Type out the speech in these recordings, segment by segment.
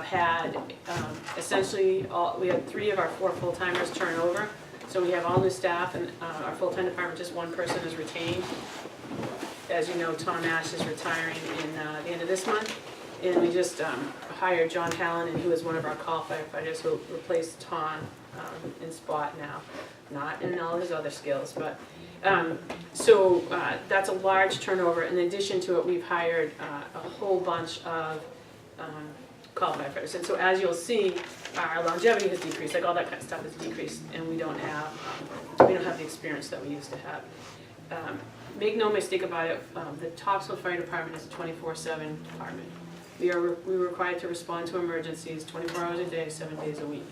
had essentially we had 3 of our 4 full-timers turn over. So we have all new staff, and our full-time department, just 1 person is retained. As you know, Tom Ash is retiring in the end of this month. And we just hired John Hallen, who is one of our call firefighters, who replaced Tom in spot now. Not in all his other skills, but so that's a large turnover. In addition to it, we've hired a whole bunch of call firefighters. And so as you'll see, our longevity has decreased, like all that kind of stuff has decreased, and we don't have the experience that we used to have. Make no mistake about it, the Topsfield Fire Department is a 24/7 department. We're required to respond to emergencies 24 hours a day, 7 days a week.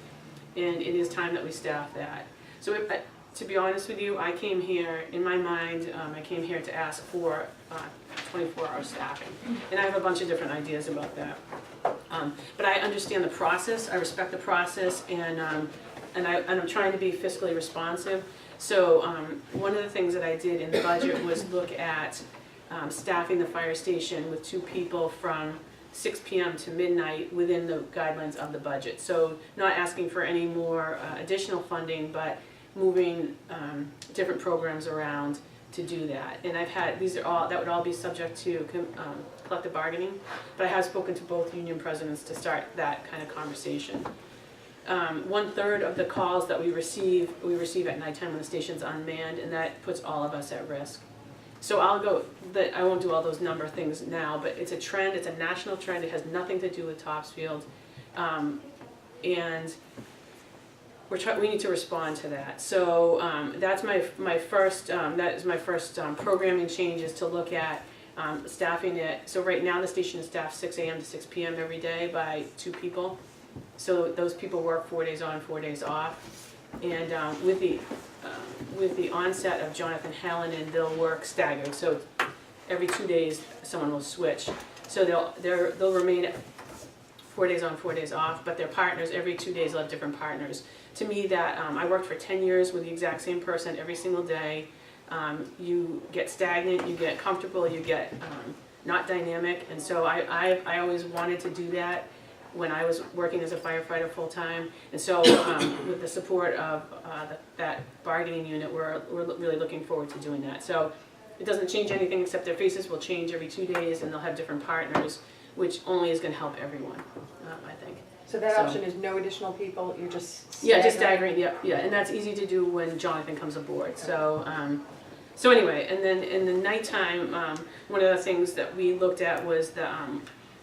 And it is time that we staff that. So to be honest with you, I came here, in my mind, I came here to ask for 24-hour staffing. And I have a bunch of different ideas about that. But I understand the process, I respect the process, and I'm trying to be fiscally responsive. So one of the things that I did in the budget was look at staffing the fire station with 2 people from 6 p.m. to midnight within the guidelines of the budget. So not asking for any more additional funding, but moving different programs around to do that. And I've had, that would all be subject to collective bargaining, but I have spoken to both union presidents to start that kind of conversation. 1/3 of the calls that we receive at nighttime when the station's unmanned, and that puts all of us at risk. So I won't do all those number things now, but it's a trend, it's a national trend, it has nothing to do with Topsfield. And we need to respond to that. So that's my first programming change, is to look at staffing it. So right now the station is staffed 6 a.m. to 6 p.m. every day by 2 people. So those people work 4 days on, 4 days off. And with the onset of Jonathan Hallinan, they'll work staggered. So every 2 days someone will switch. So they'll remain 4 days on, 4 days off, but their partners, every 2 days they'll have different partners. To me, that I worked for 10 years with the exact same person every single day. You get stagnant, you get comfortable, you get not dynamic, and so I always wanted to do that when I was working as a firefighter full-time. And so with the support of that bargaining unit, we're really looking forward to doing that. So it doesn't change anything except their faces will change every 2 days, and they'll have different partners, which only is going to help everyone, I think. So that option is no additional people, you're just staggering? Yeah, just staggering, yeah, and that's easy to do when Jonathan comes aboard. Okay. So anyway, and then in the nighttime, one of the things that we looked at was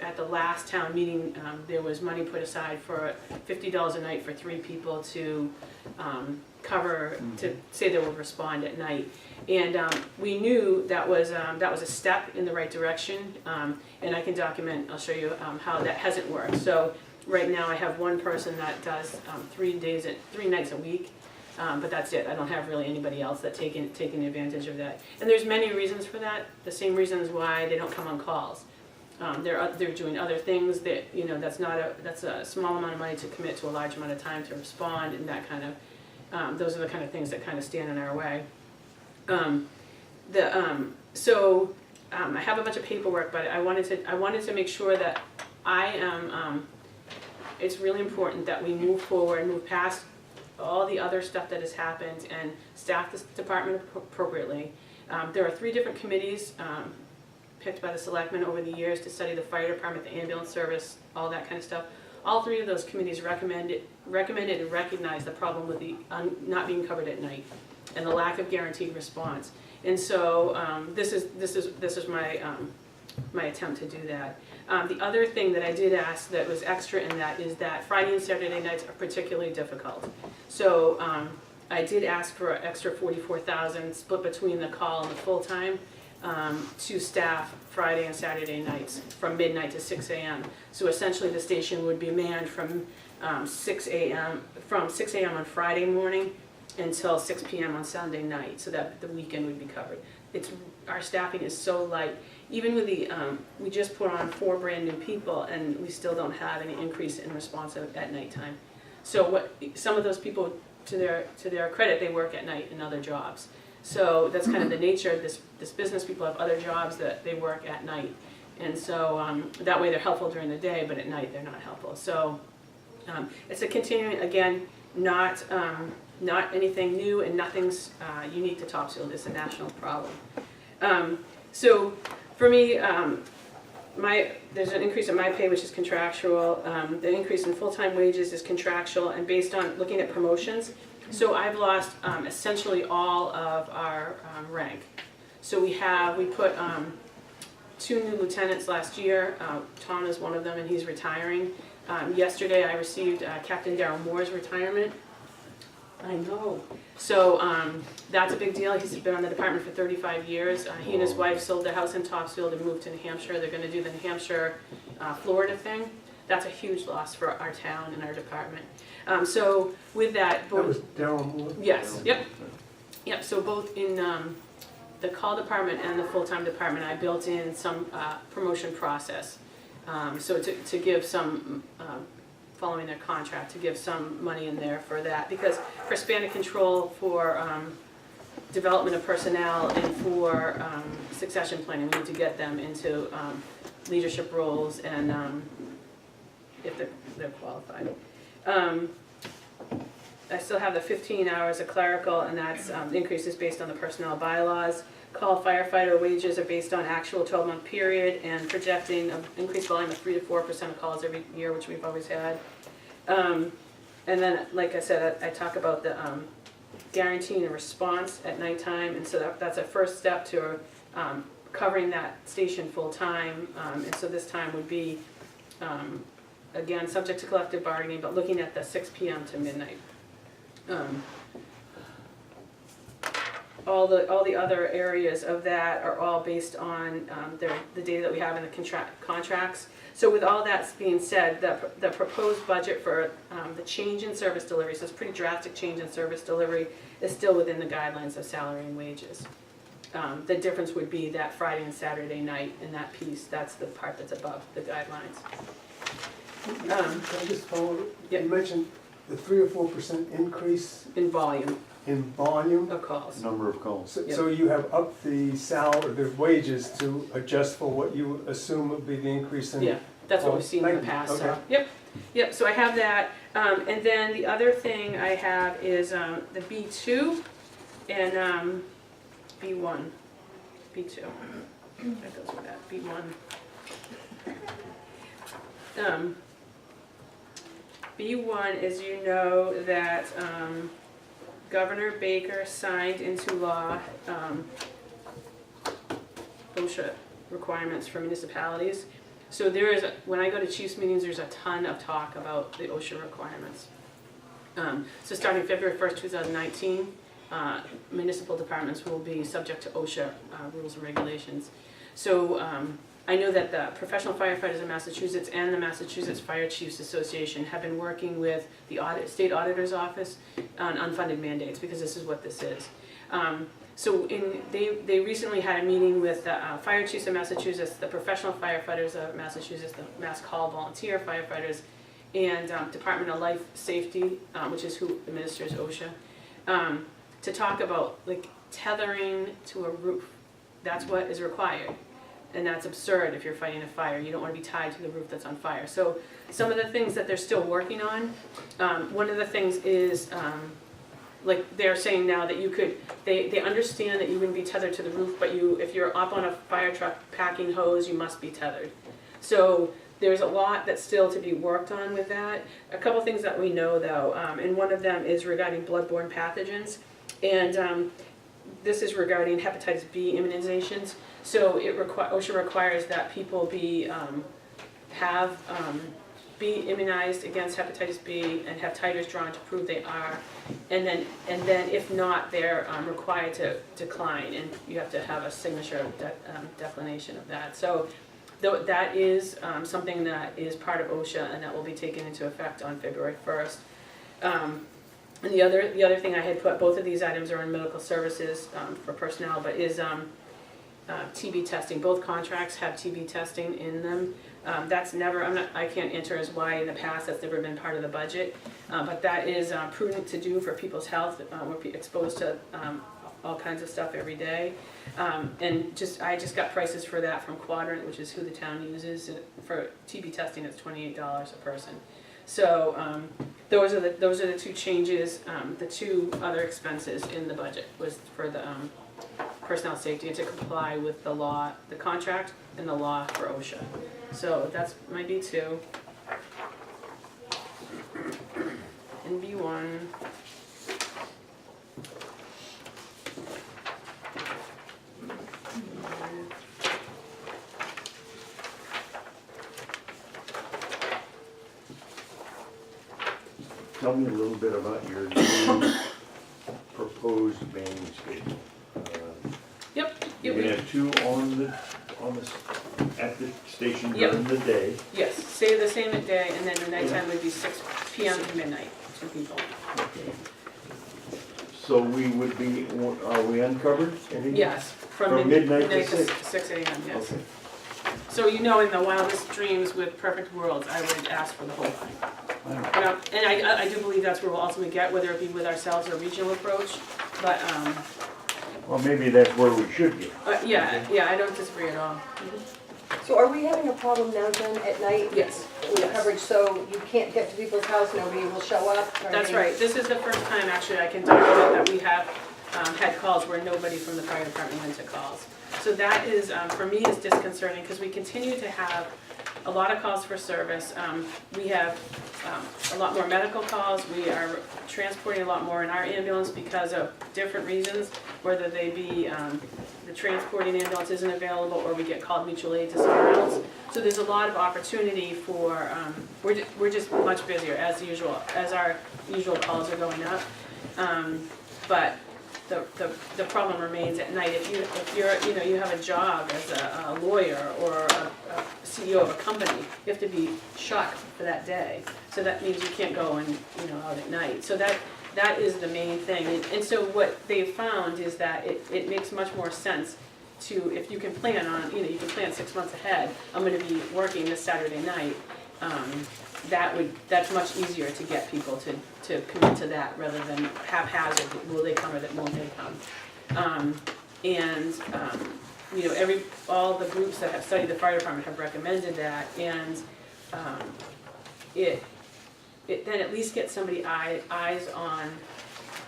at the last town meeting, there was money put aside for $50 a night for 3 people to cover, to say they will respond at night. And we knew that was a step in the right direction, and I can document, I'll show you how that hasn't worked. So right now I have 1 person that does 3 nights a week, but that's it. I don't have really anybody else that's taking advantage of that. And there's many reasons for that, the same reasons why they don't come on calls. They're doing other things that, that's a small amount of money to commit to a large amount of time to respond, and that kind of, those are the kind of things that kind of stand in our way. I have a bunch of paperwork, but I wanted to make sure that it's really important that we move forward, move past all the other stuff that has happened, and staff this department appropriately. There are 3 different committees picked by the selectmen over the years to study the fire department, the ambulance service, all that kind of stuff. All 3 of those committees recommended and recognized the problem with the not being covered at night and the lack of guaranteed response. And so this is my attempt to do that. The other thing that I did ask that was extra in that is that Friday and Saturday nights are particularly difficult. So I did ask for an extra $44,000 split between the call and the full-time to staff Friday and Saturday nights from midnight to 6 a.m. So essentially the station would be manned from 6 a.m. on Friday morning until 6 p.m. on Sunday night, so that the weekend would be covered. Our staffing is so light. Even with we just put on 4 brand new people, and we still don't have any increase in response at nighttime. So some of those people, to their credit, they work at night in other jobs. So that's kind of the nature of this business. People have other jobs that they work at night, And so that way they're helpful during the day, but at night they're not helpful. So it's a continuing, again, not anything new, and nothing's unique to Topsfield. It's a national problem. So for me, there's an increase in my pay, which is contractual. The increase in full-time wages is contractual and based on looking at promotions. So I've lost essentially all of our rank. So we put 2 new lieutenants last year. Tom is one of them, and he's retiring. Yesterday I received Captain Darryl Moore's retirement. I know. So that's a big deal. He's been on the department for 35 years. He and his wife sold their house in Topsfield and moved to New Hampshire. They're going to do the New Hampshire, Florida thing. That's a huge loss for our town and our department. So with that, That was Darryl Moore? yes, yep. So both in the call department and the full-time department, I built in some promotion process. So to give some, following their contract, to give some money in there for that. Because for span of control, for development of personnel, and for succession planning, we need to get them into leadership roles and if they're qualified. I still have the 15 hours of clerical, and that's the increase is based on the personnel bylaws. Call firefighter wages are based on actual 12-month period and projecting an increased volume of 3 to 4% of calls every year, which we've always had. And then, like I said, I talk about the guaranteeing a response at nighttime, and so that's a first step to covering that station full-time. And so this time would be, again, subject to collective bargaining, but looking at the 6 p.m. to midnight. All the other areas of that are all based on the data that we have in the contracts. So with all that being said, the proposed budget for the change in service delivery, so it's a pretty drastic change in service delivery, is still within the guidelines of salary and wages. The difference would be that Friday and Saturday night, and that piece, that's the part that's above the guidelines. Can I just follow? Yeah. You mentioned the 3 or 4% increase In volume in volume. of calls. Number of calls. So you have upped the salary, the wages to adjust for what you assume would be the increase in. Yeah, that's what we've seen in the past, so, yep, so I have that. And then the other thing I have is the B2 and B1. B2, that goes with that, B1. B1, as you know, that Governor Baker signed into law OSHA requirements for municipalities. So there is, when I go to chiefs meetings, there's a ton of talk about the OSHA requirements. So starting February 1st, 2019, municipal departments will be subject to OSHA rules and regulations. So I know that the professional firefighters in Massachusetts and the Massachusetts Fire Chiefs Association have been working with the state auditor's office on unfunded mandates, because this is what this is. So they recently had a meeting with the Fire Chiefs of Massachusetts, the professional firefighters of Massachusetts, the Mass Call volunteer firefighters, and Department of Life Safety, which is who administers OSHA, to talk about like tethering to a roof. That's what is required. And that's absurd if you're fighting a fire. You don't want to be tied to the roof that's on fire. So some of the things that they're still working on, one of the things is, like they're saying now that you could, they understand that you wouldn't be tethered to the roof, but if you're up on a fire truck packing hose, you must be tethered. So there's a lot that's still to be worked on with that. A couple things that we know though, and one of them is regarding bloodborne pathogens. And this is regarding hepatitis B immunizations. So OSHA requires that people be immunized against hepatitis B and have titers drawn to prove they are, and then if not, they're required to decline, and you have to have a signature declination of that. So that is something that is part of OSHA, and that will be taken into effect on February 1st. And the other thing I had put, both of these items are in medical services for personnel, but is TB testing. Both contracts have TB testing in them. That's never, I can't answer as why in the past that's never been part of the budget, but that is prudent to do for people's health. We're exposed to all kinds of stuff every day. And I just got prices for that from Quadrant, which is who the town uses. For TB testing, it's $28 a person. So those are the two changes. The two other expenses in the budget was for the personnel safety and to comply with the law, the contract and the law for OSHA. So that's my B2. And B1. Tell me a little bit about your new proposed banning schedule. Yep. You're gonna have two at the station Yep. during the day. Yes, stay the same at day, and then the nighttime would be 6 p.m. to midnight, 2 people. Okay. So we would be, are we uncovered? Yes, From midnight to to 6? 6 a.m., yes. Okay. So in the wildest dreams with perfect worlds, I would ask for the whole thing. And I do believe that's where we'll ultimately get, whether it be with ourselves or regional approach, but, Well, maybe that's where we should get. yeah, I don't disagree at all. So are we having a problem now then at night? Yes, With yes. coverage, so you can't get to people's house, nobody will show up? or That's anything? right, this is the first time actually I can document that we have had calls where nobody from the fire department went to calls. So that is, for me, is disconcerting, because we continue to have a lot of calls for service. We have a lot more medical calls, we are transporting a lot more in our ambulance because of different reasons, whether they be the transporting ambulance isn't available, or we get called mutual aid to somewhere else. So there's a lot of opportunity for, we're just much busier as usual, as our usual calls are going up. But the problem remains at night. If you're, you have a job as a lawyer or a CEO of a company, you have to be shut for that day. So that means you can't go and, out at night. So that is the main thing. And so what they've found is that it makes much more sense to, if you can plan on, you can plan 6 months ahead, I'm gonna be working this Saturday night. That's much easier to get people to commit to that rather than haphazard, will they come or won't they come? All the groups that have studied the fire department have recommended that, and it then at least gets somebody eyes on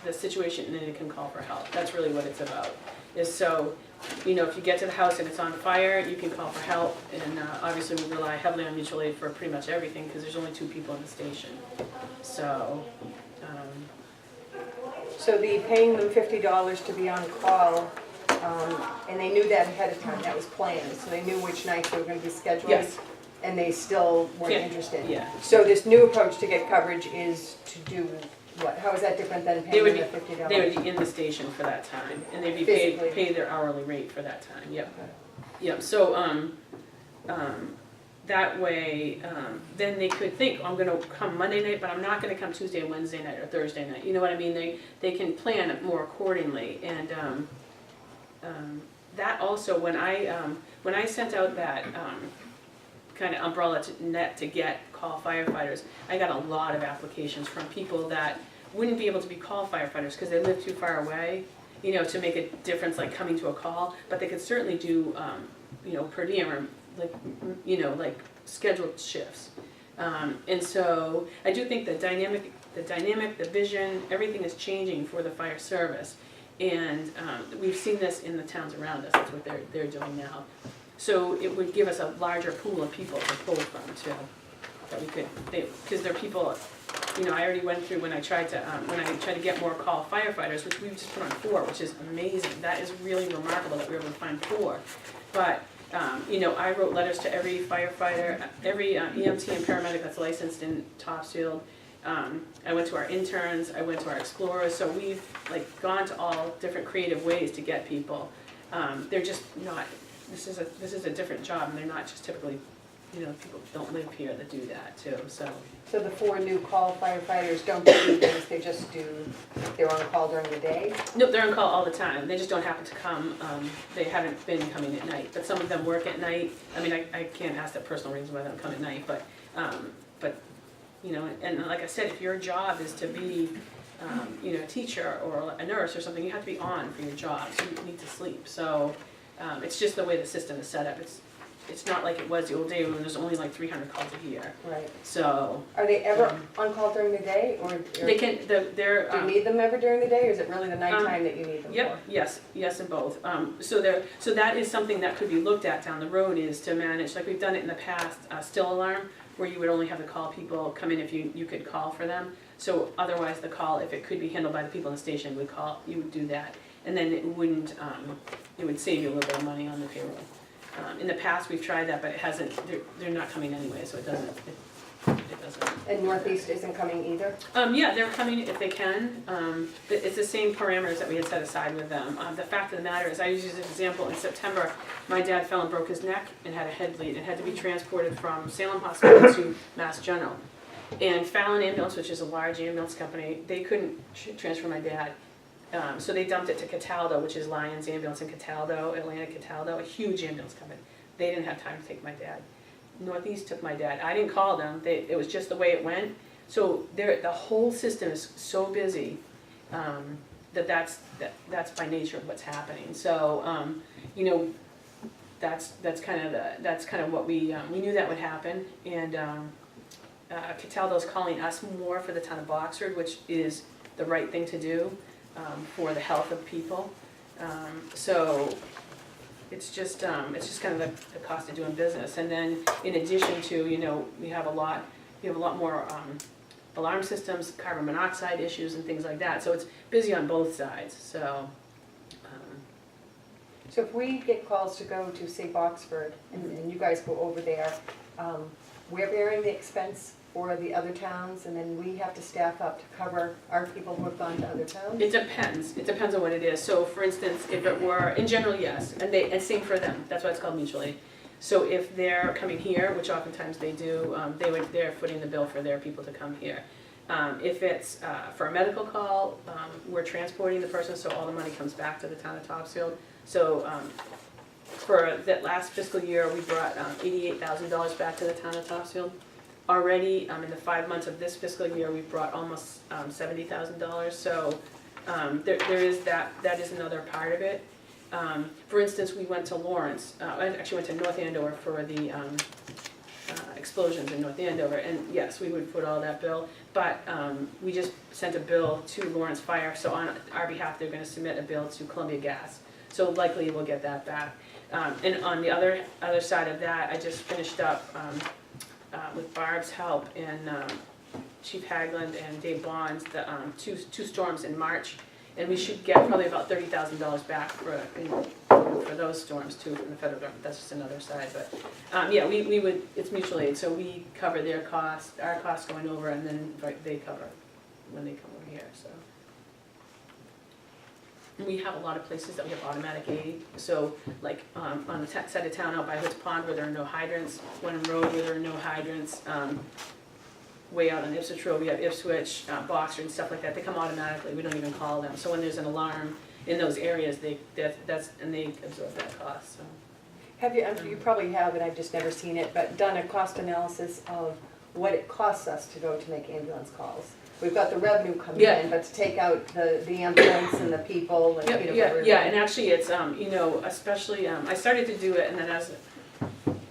the situation, and then it can call for help. That's really what it's about, is so, if you get to the house and it's on fire, you can call for help, and obviously we rely heavily on mutual aid for pretty much everything, because there's only 2 people in the station. So, So the paying them $50 to be on call, and they knew that ahead of time, that was planned, so they knew which nights they were gonna be scheduled? yes, And they still weren't Yeah. interested? yeah. So this new approach to get coverage is to do what? How is that different than They paying would them the $50? They would be in the station for that time, and they'd be Physically. paid their hourly rate for that time, yep. Yep, so, that way, then they could think, I'm gonna come Monday night, but I'm not gonna come Tuesday, Wednesday night, or Thursday night, you know what I mean? They can plan it more accordingly, and, that also, when I sent out that, kind of umbrella net to get call firefighters, I got a lot of applications from people that wouldn't be able to be call firefighters because they live too far away, to make a difference, like coming to a call, but they could certainly do, per diem or like scheduled shifts. And so I do think the dynamic, the vision, everything is changing for the fire service. And we've seen this in the towns around us, that's what they're doing now. So it would give us a larger pool of people to pull from too, that we could, because there are people, I already went through when I tried to get more call firefighters, which we've just put on 4, which is amazing. That is really remarkable that we were able to find 4. But, I wrote letters to every firefighter, every EMT and paramedic that's licensed in Topsfield. I went to our interns, I went to our explorers, so we've gone to all different creative ways to get people. They're just not, this is a different job, and they're not just typically, people don't live here that do that too, so. So the 4 new call firefighters don't do evenings, they just they're on call during the day? No, they're on call all the time, they just don't happen to come, they haven't been coming at night, but some of them work at night. I mean, I can't ask that personal reason why they don't come at night, but, and like I said, if your job is to be you know, a teacher or a nurse or something, you have to be on for your job, so you need to sleep. So, it's just the way the system is set up. It's not like it was the old day when there's only like 300 calls a year. Right. So, Are they ever on call during the day, or they can, they're. do you need them ever during the day, or is it really the nighttime that you need them for? Yep, yes and both. So that is something that could be looked at down the road, is to manage, like we've done it in the past, still alarm, where you would only have to call people, come in if you could call for them. So otherwise the call, if it could be handled by the people in the station, you would do that. And then it wouldn't, it would save you a little bit of money on the payroll. In the past, we've tried that, but it hasn't, they're not coming anyway, so it doesn't. And Northeast isn't coming either? Yeah, they're coming if they can. It's the same parameters that we had set aside with them. The fact of the matter is, I use as an example, in September, my dad fell and broke his neck and had a head bleed and had to be transported from Salem Hospital to Mass General. And Fallon Ambulance, which is a large ambulance company, they couldn't transfer my dad. So they dumped it to Cataldo, which is Lyons Ambulance in Cataldo, Atlanta Cataldo, a huge ambulance company. They didn't have time to take my dad. Northeast took my dad. I didn't call them. It was just the way it went. So the whole system is so busy that's by nature of what's happening. So you know, that's kind of what we knew that would happen. And Cataldo's calling us more for the town of Boxford, which is the right thing to do for the health of people. So it's just kind of the cost of doing business. And then in addition to, you know, we have a lot more alarm systems, carbon monoxide issues and things like that. So it's busy on both sides. So So if we get calls to go to, say, Boxford, and you guys go over there, we're bearing the expense for the other towns, and then we have to staff up to cover our people who have gone to other towns? it depends. It depends on what it is. So for instance, if it were, in general, yes, and same for them. That's why it's called mutual aid. So if they're coming here, which oftentimes they do, they're footing the bill for their people to come here. If it's for a medical call, we're transporting the person, so all the money comes back to the town of Topsfield. So for that last fiscal year, we brought $88,000 back to the town of Topsfield. Already, in the 5 months of this fiscal year, we've brought almost $70,000. So there is that is another part of it. For instance, we went to Lawrence, I actually went to North Andover for the explosions in North Andover, and yes, we would put all that bill, but we just sent a bill to Lawrence Fire, so on our behalf, they're gonna submit a bill to Columbia Gas. So likely we'll get that back. And on the other side of that, I just finished up with Barb's help and Chief Hagland and Dave Bonds, the two storms in March, and we should get probably about $30,000 back for those storms too from the federal government. That's just another side, but yeah, we would. It's mutual aid, so we cover their cost, our costs going over, and then they cover when they come over here. So. We have a lot of places that we have automatic aid, so like on the side of town out by Hoods Pond where there are no hydrants, Wenham Road where there are no hydrants, way out on Ipswich Road we have Ipswich, Boxer and stuff like that. They come automatically, we don't even call them. So when there's an alarm in those areas, they absorb that cost. So. Have you, you probably have, and I've just never seen it, but done a cost analysis of what it costs us to go to make ambulance calls? We've got the revenue coming in, but to take out the ambulance and the people and yeah, and actually it's you know, especially I started to do it, and then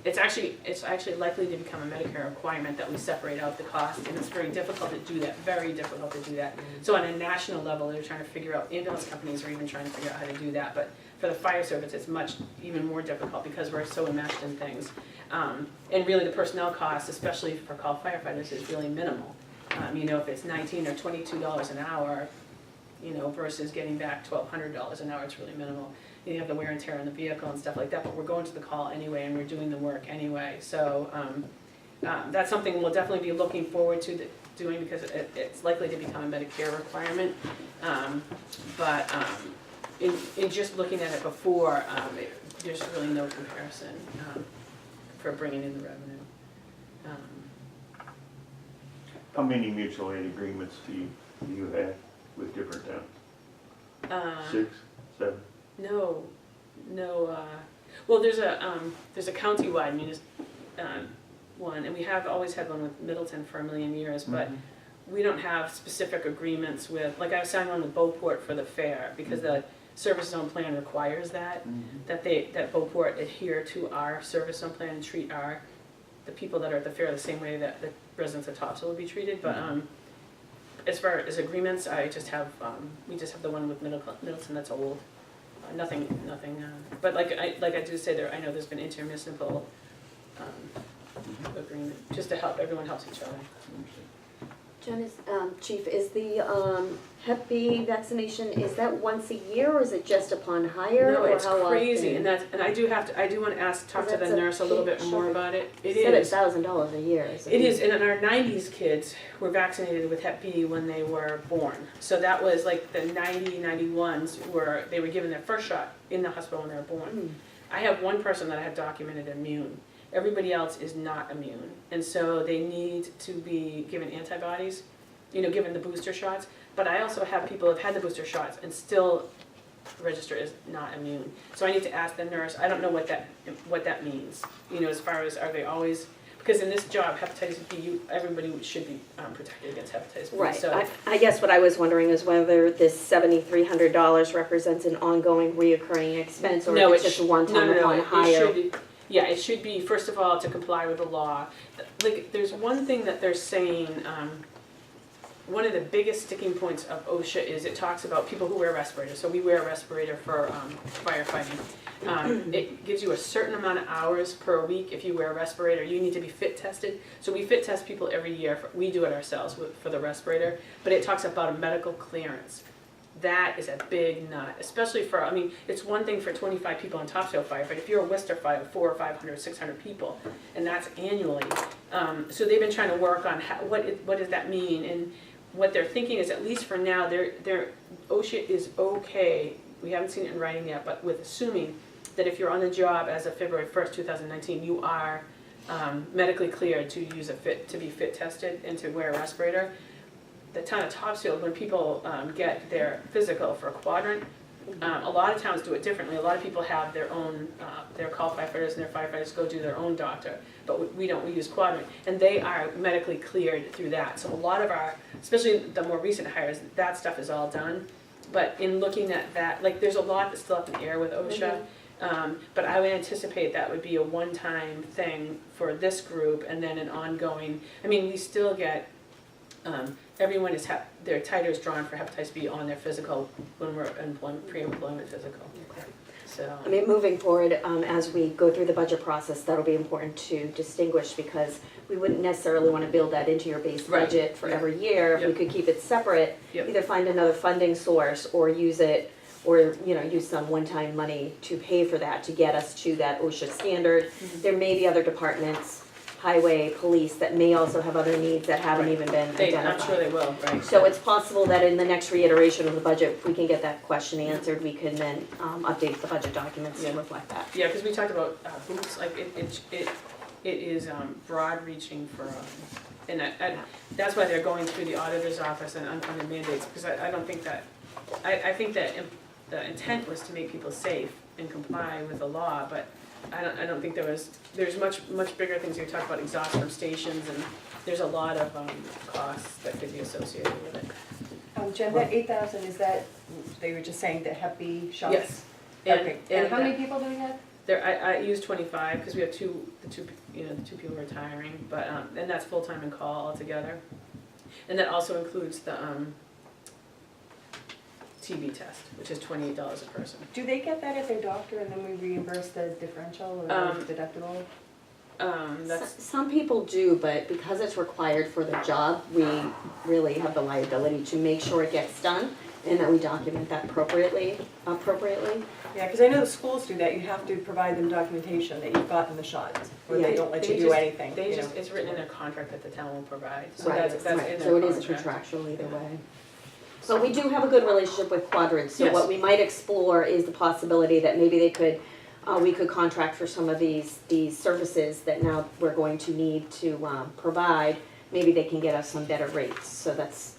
it's actually likely to become a Medicare requirement that we separate out the cost, and it's very difficult to do that. Very difficult to do that. So on a national level, they're trying to figure out. Ambulance companies are even trying to figure out how to do that, but for the fire service, it's even more difficult because we're so enmeshed in things, and really the personnel cost, especially for call firefighters, is really minimal. You know, if it's $19 or $22 an hour, you know, versus getting back $1,200 an hour, it's really minimal. You have the wear and tear on the vehicle and stuff like that, but we're going to the call anyway, and we're doing the work anyway. So that's something we'll definitely be looking forward to doing because it's likely to become a Medicare requirement. But in just looking at it before, there's really no comparison for bringing in the revenue. How many mutual aid agreements do you have with different towns? 6, 7? No. Well, there's a countywide one, and we have always had one with Middleton for 1 million years. But we don't have specific agreements with, like I was signing on with Beauport for the fair, because the service zone plan requires that, that Beauport adhere to our service zone plan and treat the people that are at the fair the same way that the residents of Topsfield would be treated, but, as far as agreements, I just have, we just have the one with Middleton that's old. Nothing, but like I do say there, I know there's been intermunicipal, agreement, just to help, everyone helps each other. Jen, is, Chief, is the Hep B vaccination, is that once a year or is it just upon hire? No, or it's how crazy, often? and I do want to talk to the That's a nurse a little bit big more chunk. about it. It Said is. $1,000 a year. It is, and our 90s kids were vaccinated with Hep B when they were born. So that was like the 91s they were given their first shot in the hospital when they were born. I have one person that I have documented immune. Everybody else is not immune. And so they need to be given antibodies, given the booster shots. But I also have people who have had the booster shots and still register as not immune. So I need to ask the nurse, I don't know what that means, as far as are they always, because in this job, hepatitis B, everybody should be protected against hepatitis B. Right, So, I guess what I was wondering is whether this $7,300 represents an ongoing reoccurring expense or if it's just a one-time upon hire. It should be, first of all, to comply with the law. Like, there's one thing that they're saying, one of the biggest sticking points of OSHA is it talks about people who wear respirators. So we wear a respirator for firefighting. It gives you a certain amount of hours per week if you wear a respirator. You need to be fit tested. So we fit test people every year. We do it ourselves for the respirator. But it talks about a medical clearance. That is a big nut, especially for, it's one thing for 25 people in Topsfield Fire, but if you're a Worcester Fire of 400 or 500, 600 people, and that's annually. So they've been trying to work on what does that mean, and what they're thinking is, at least for now, OSHA is okay, we haven't seen it in writing yet, but with assuming that if you're on the job as of February 1st, 2019, you are medically cleared to be fit tested and to wear a respirator. The town of Topsfield, when people get their physical for a quadrant, a lot of towns do it differently. A lot of people have their own, their call firefighters and their firefighters go do their own doctor, but we don't, we use quadrant. And they are medically cleared through that. So a lot of our, especially the more recent hires, that stuff is all done. But in looking at that, like, there's a lot that's still up in the air with OSHA. But I would anticipate that would be a one-time thing for this group, and then an ongoing, we still get, everyone is their titers drawn for hepatitis B on their physical when we're pre-employment physical. So. Moving forward, as we go through the budget process, that'll be important to distinguish, because we wouldn't necessarily want to build that into your base budget for every year. If we could keep it separate, either find another funding source or use it, or use some one-time money to pay for that, to get us to that OSHA standard. There may be other departments, highway, police, that may also have other needs that haven't even been identified. I'm sure they will, right. So it's possible that in the next reiteration of the budget, if we can get that question answered, we can then update the budget documents to reflect that. Yeah, because we talked about boots, like it is broad reaching for, and that's why they're going through the auditor's office and unfunded mandates, because I don't think that, I think that the intent was to make people safe and comply with the law, but I don't think there's much bigger things. You talk about exhaust from stations, and there's a lot of costs that could be associated with it. Jen, that 8,000, is that, they were just saying the Hep B shots? Yes. Okay, and how many people do we have? I use 25 because we have the two people retiring, but and that's full time and call altogether, and that also includes the TB test, which is $28 a person. Do they get that at their doctor and then we reimburse the differential or the deductible? Some people do, but because it's required for the job, we really have the liability to make sure it gets done and that we document that appropriately. Yeah, because I know the schools do that. You have to provide them documentation that you've gotten the shot, or they don't let you do anything. It's written in their contract that the town will provide, so Right, that's in their contract. So it is contractual either way. So we do have a good relationship with Quadrants, so what we might explore is the possibility that maybe they could, we could contract for some of these services that now we're going to need to provide. Maybe they can get us some better rates, so that's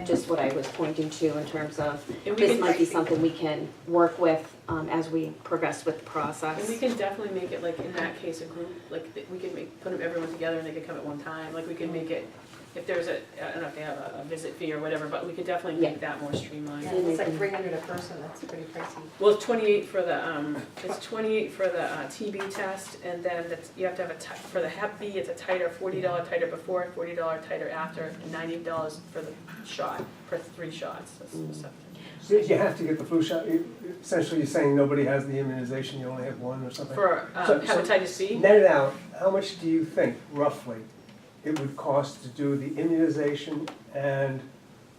just what I was pointing to in terms of, this might be something we can work with as we progress with the process. And we can definitely make it, like, in that case, a group, like, we can put them everyone together and they could come at one time, like, we can make it if there's a, I don't know if they have a visit fee or whatever, but we could definitely make that more streamlined. Yeah, it's like 300 a person, that's pretty pricey. Well, it's 28 for the, TB test, and then you have to have for the Hep B, it's a titer, $40 titer before, $40 titer after, and $90 for the shot, for 3 shots. That's the stuff. So you have to get the flu shot, essentially you're saying nobody has the immunization, you only have one or something? For So- hepatitis B? Net it out, how much do you think roughly it would cost to do the immunization and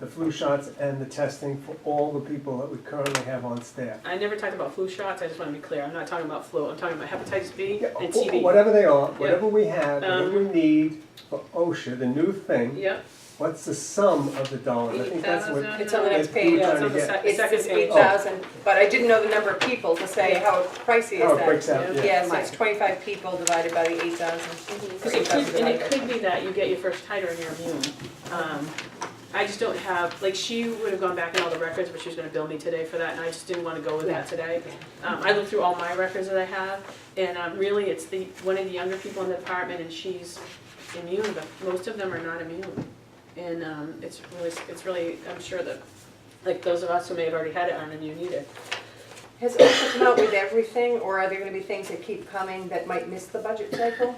the flu shots and the testing for all the people that we currently have on staff? I never talked about flu shots, I just want to be clear, I'm not talking about flu, I'm talking about hepatitis B Yeah, and TB. Whatever they are, whatever we have, whatever Um, we need for OSHA, the new thing, Yep. what's the sum of the dollars? I think that's what. 8,000. It's on the next we're page. Yeah, trying it's to on the get. It second says page. 8,000, but I didn't know the number of people to say how pricey How is it breaks that. out, yeah. Yeah, so it's 25 people divided by the 8,000. Because and it could be that you get your first titer and you're immune. I just don't have, like, she would have gone back in all the records, but she was gonna bill me today for that, and I just didn't wanna go with that today. I looked through all my records that I have, and really, it's one of the younger people in the department, and she's immune, but most of them are not immune. And it's really, I'm sure that, like, those of us who may have already had it aren't immune either. Has OSHA come out with everything, or are there gonna be things that keep coming that might miss the budget cycle?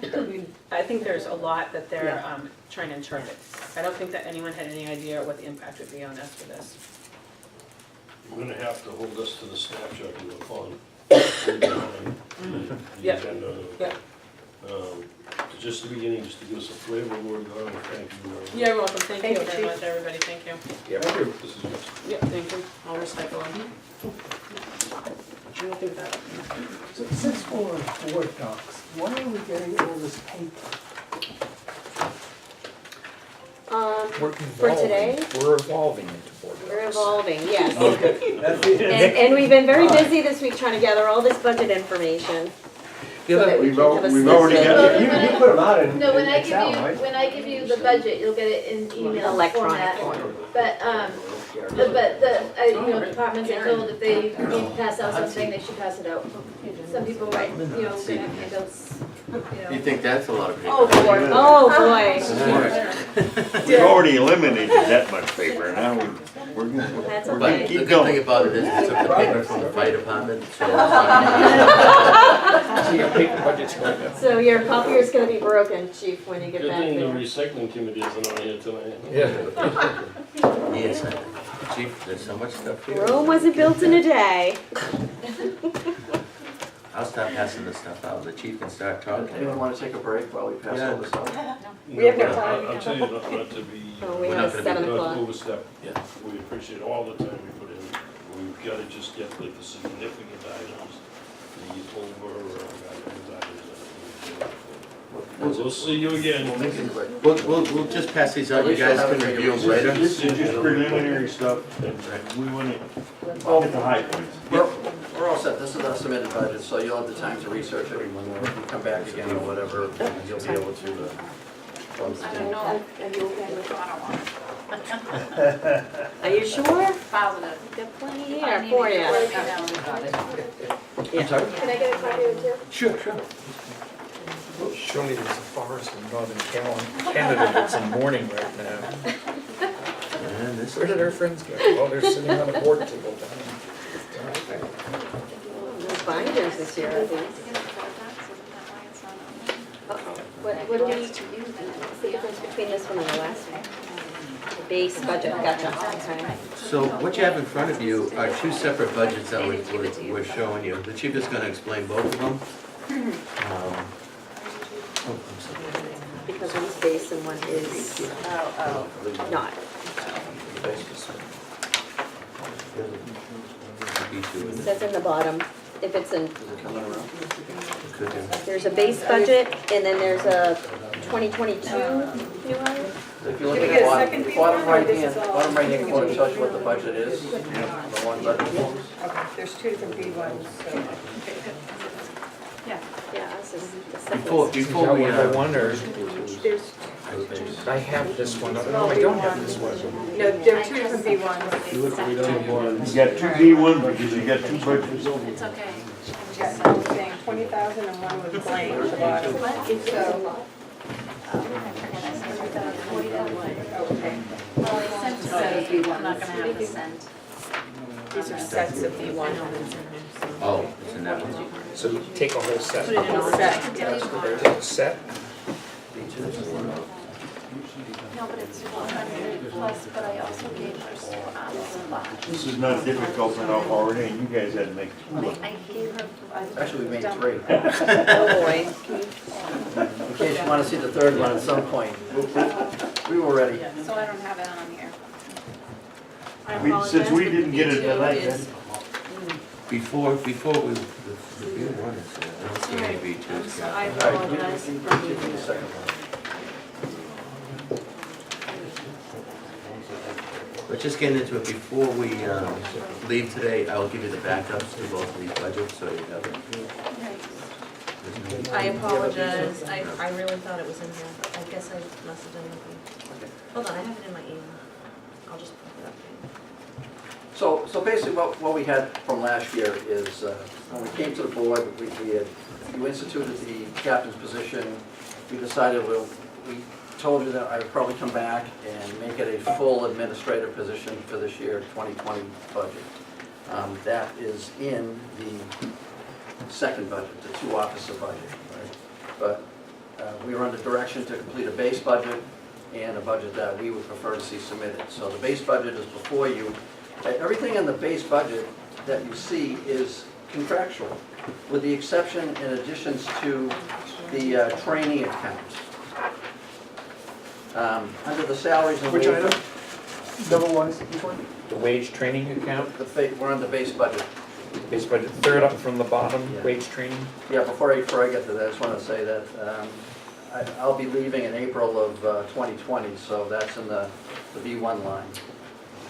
I think there's a lot that they're trying to interpret. I don't think that anyone had any idea what the impact would be on us for this. We're gonna have to hold us to the snapshot you were on. The Yep. agenda. Yep. Just the beginning, just to give us a flavor of where we're going, thank you very much. You're welcome, thank Thank you you, very Chief. much, everybody, thank you. Thank you. This is just. Yep, thank you, I'll recycle them. We'll do that. So since we're on board docs, why are we getting all this paper? For today, We're evolving into board docs. we're evolving, yes. Okay, that's the. And we've been very busy this week trying to gather all this budget information. So that we We've can have a we've already snippet. got, You put them out in No, when I Excel, give you, right? when I give you the budget, you'll get it in email Electronic format. form. But, departments are told if they need to pass out something, they should pass it out. Some people write, handouts, You think that's a lot of paper? Oh, Lord. Oh, boy. we've already eliminated that much paper, now we're That's gonna okay. But the keep good going. thing about it is we took the paper from the fire department, so. So your paper budget's going up. So your copier's gonna be broken, chief, when you get Good back thing the there. recycling committee isn't on here tonight. Yeah. Yes, chief, there's so much stuff here. Rome wasn't built in a day. I'll stop passing this stuff out, the chief can start talking. Anyone want to take a break while we pass all this out? We have no time. I'll tell you, not to be. Oh, we We're have not gonna be 7 Not o'clock. to overstep. Yeah. We appreciate all the time we put in. We've got to just get like the significant items, the We'll see you again. We'll make it quick. We'll just pass these out, you guys can review them later. This is just preliminary stuff, we want to get the high points. We're all set. This is our submitted budget, so you'll have the time to research it. When you come back again or whatever, you'll be able to. I don't know. Are you okay with Are you sure? positive. Got plenty here for you. I'm sorry? Can I get a copy of it too? Sure. Surely there's a forest in northern Canada that's in mourning right now. And this Where did our friends go? Oh, they're sitting on a board table down. No binders this year, I think. What do we, what's the difference between this one and the last one? The base budget, gotcha, okay. So what you have in front of you are 2 separate budgets that we're showing you. The chief is gonna explain both of them. I'm sorry. Because one's base and one is not. It says in the bottom, if it's in, Could do. there's a base budget and then there's a 2022 new item. If you look Did we at get a the second bottom, read one, or this is all- bottom right hand corner tells you what the budget is. The one budget. Okay, there's 2 different B1s, so. Yeah, this is the Before second. Is that we, one by one or? There's, I have this one. No, I don't have this one. No, there are 2 different B1s. You got 2 B1 because you got 2 budgets. It's okay. Yeah, I was saying 20,000 and one was blank at the bottom. So, those B I'm not ones. gonna have to send. These are sets of B one. Oh, it's in that one. So you take a whole set. Put it in Whole all set. Set? No, but it's 100 plus, but I also gave her supplies. This is not difficult enough already, and you guys had to make two. I gave her. Actually, we made 3. Oh, boy. In case you want to see the third one at some point. We were ready. So I don't have it on here. Since we didn't get it tonight, then. Before we, the B1 is, I don't see any B2s. I All right, apologize you for can do leaving the second one. But just getting into it, before we leave today, I'll give you the backups to both of these budgets, so you have it. There's no- I apologize, I really thought it was in here, I guess I must have done nothing. Hold on, I have it in my email. I'll just put it up here. So basically what we had from last year is, when we came to the board, you instituted the captain's position. We decided, we told you that I would probably come back and make it a full administrative position for this year, 2020 budget. That is in the second budget, the 2-officer budget, right? But we were under direction to complete a base budget and a budget that we would prefer to see submitted. So the base budget is before you. Everything in the base budget that you see is contractual, with the exception in additions to the training account. Under the salaries and Which wages. item? Number one is which one? The wage training account, We're on the base budget. base budget, third up from the bottom, Yeah. wage training. Yeah, before I get to that, I just want to say that I'll be leaving in April of 2020, so that's in the B1 line.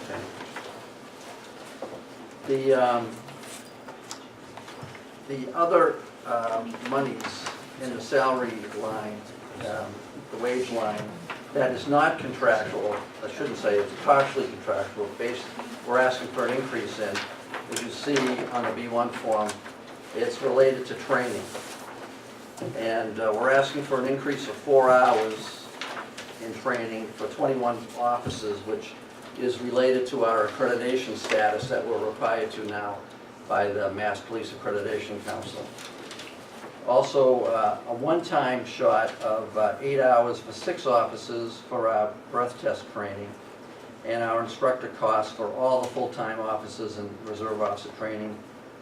Okay. The other monies in the salary line, the wage line, that is not contractual, I shouldn't say it's partially contractual, we're asking for an increase in, as you see on the B1 form, it's related to training. And we're asking for an increase of 4 hours in training for 21 officers, which is related to our accreditation status that we're required to now by the Mass Police Accreditation Council. Also, a one-time shot of 8 hours for 6 officers for our breath test training, and our instructor costs for all the full-time officers and reserve officer training